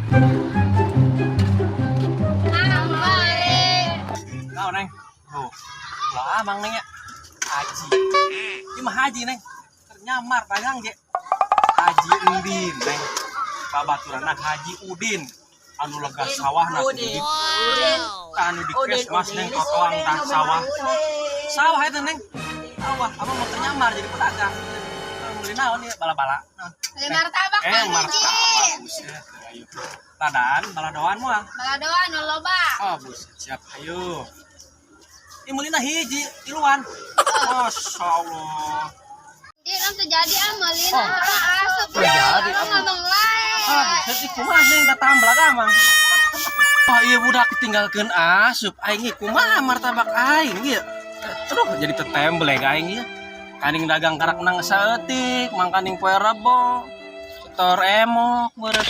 Kau neng, tuh, lah mang neng ya, haji, ini mah haji neng, ternyamar dagang je, haji Udin neng, babaturan nak haji Udin, anu lega sawah nak Udin, anu di Kesmas neng totoang tah sawah itu neng, sawah, abang mau ternyamar jadi pedagang, beli naon nih bala-bala, Beli martabak martabak, buset, ayo, tadan, baladoan mual. baladoan loba. Oh, buset, siap, ayo. Imulina hiji, iluan. Masya Allah. Jadi kan terjadi amalina asup. Terjadi, ngomong lain. Buset, kumaha neng datang belakang, Mang. Oh, iya budak ditinggalkeun asup. Aing kumaha martabak aing ieu. Terus jadi tetembel ya aing ieu. Kaning dagang karak nang saeutik, mangkaning poe Rebo. Setor emok, beureut.